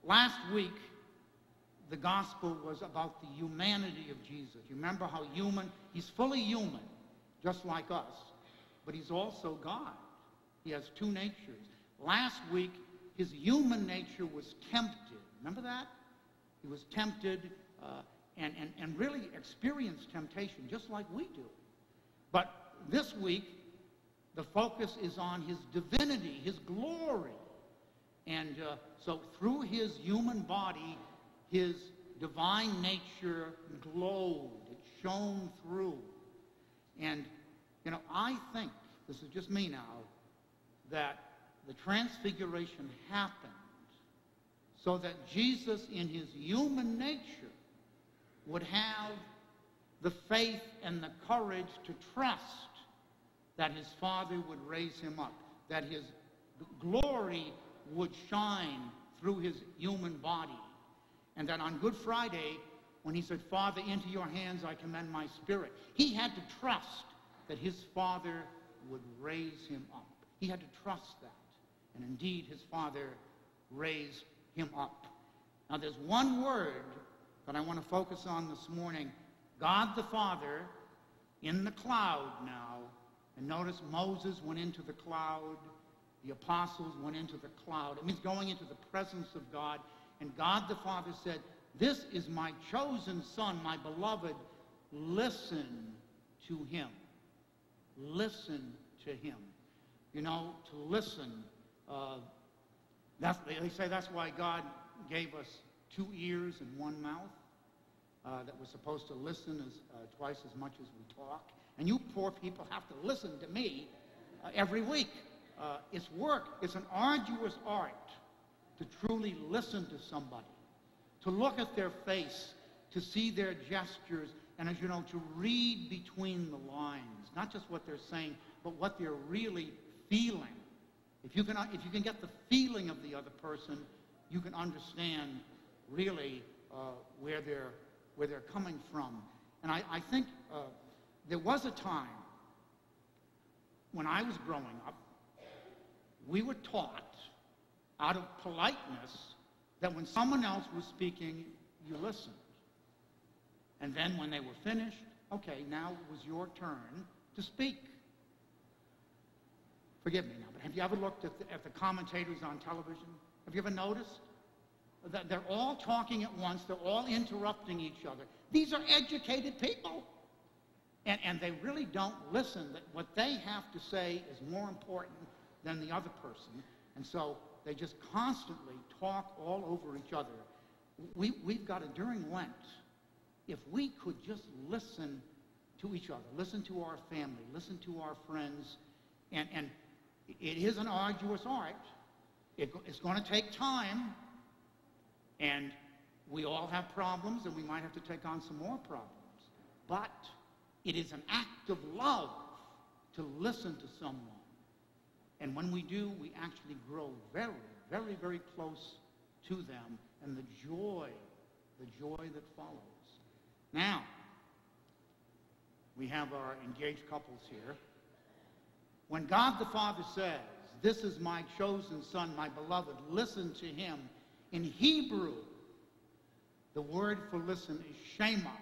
Last week, the gospel was about the humanity of Jesus. You remember how he's fully human, just like us, but he's also God. He has two natures. Last week, his human nature was tempted. Remember that? He was tempted and really experienced temptation, just like we do. But this week, the focus is on his divinity, his glory. And so through his human body, his divine nature glowed. It shone through. And, I think, this is just me now, that the transfiguration happened so that Jesus, in his human nature, would have the faith and the courage to trust that his Father would raise him up, that his glory would shine through his human body, and that on Good Friday, when he said, "Father, into your hands I commend my spirit," he had to trust that his Father would raise him up. He had to trust that. And indeed, his Father raised him up. Now, there's one word that I want to focus on this morning. God the Father in the cloud now. And notice Moses went into the cloud. The apostles went into the cloud. It means going into the presence of God. And God the Father said, "This is my chosen Son, my beloved. Listen to him." Listen to him. To listen. They say that's why God gave us 2 ears and 1 mouth. That we're supposed to listen twice as much as we talk. And you poor people have to listen to me every week. It's work. It's an arduous art to truly listen to somebody, to look at their face, to see their gestures, and as you know, to read between the lines, not just what they're saying, but what they're really feeling. If you can get the feeling of the other person, you can understand really where they're coming from. And I think there was a time when I was growing up, we were taught out of politeness that when someone else was speaking, you listened. And then when they were finished, okay, now it was your turn to speak. Forgive me now, but have you ever looked at the commentators on television? Have you ever noticed that they're all talking at once? They're all interrupting each other. These are educated people. And they really don't listen. That what they have to say is more important than the other person. And so they just constantly talk all over each other. We've got to, during Lent, if we could just listen to each other, listen to our family, listen to our friends, and it is an arduous art. It's going to take time, and we all have problems, and we might have to take on some more problems. But it is an act of love to listen to someone. And when we do, we actually grow very, very, very close to them, and the joy that follows. Now, we have our engaged couples here. When God the Father says, "This is my chosen Son, my beloved, listen to him," in Hebrew, the word for listen is shema.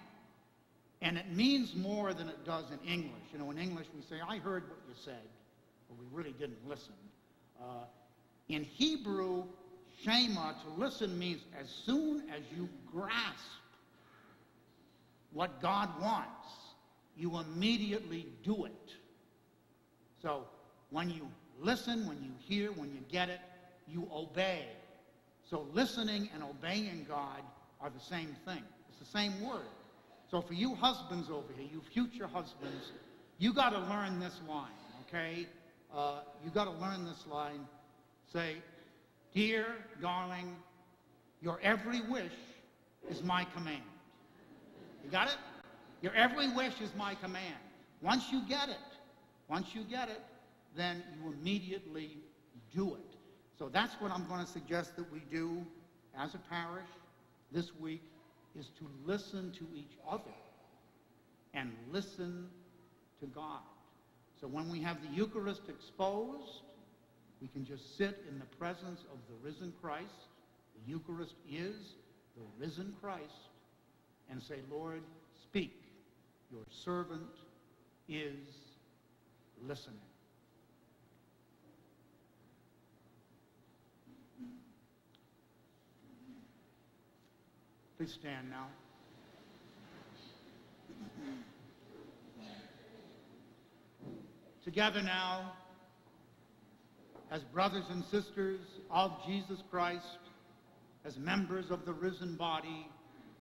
And it means more than it does in English. In English we say, "I heard what you said," but we really didn't listen. In Hebrew, shema, to listen, means as soon as you grasp what God wants, you immediately do it. So when you listen, when you hear, when you get it, you obey. So listening and obeying God are the same thing. It's the same word. So for you husbands over here, you future husbands, you got to learn this line, okay? You got to learn this line. Say, "Dear darling, your every wish is my command." You got it? Your every wish is my command. Once you get it, then you immediately do it. So that's what I'm going to suggest that we do as a parish this week, is to listen to each other and listen to God. So when we have the Eucharist exposed, we can just sit in the presence of the risen Christ The Eucharist is the risen Christ, and say, Lord, speak. Your servant is listening. Please stand now. Together now, as brothers and sisters of Jesus Christ, as members of the risen body,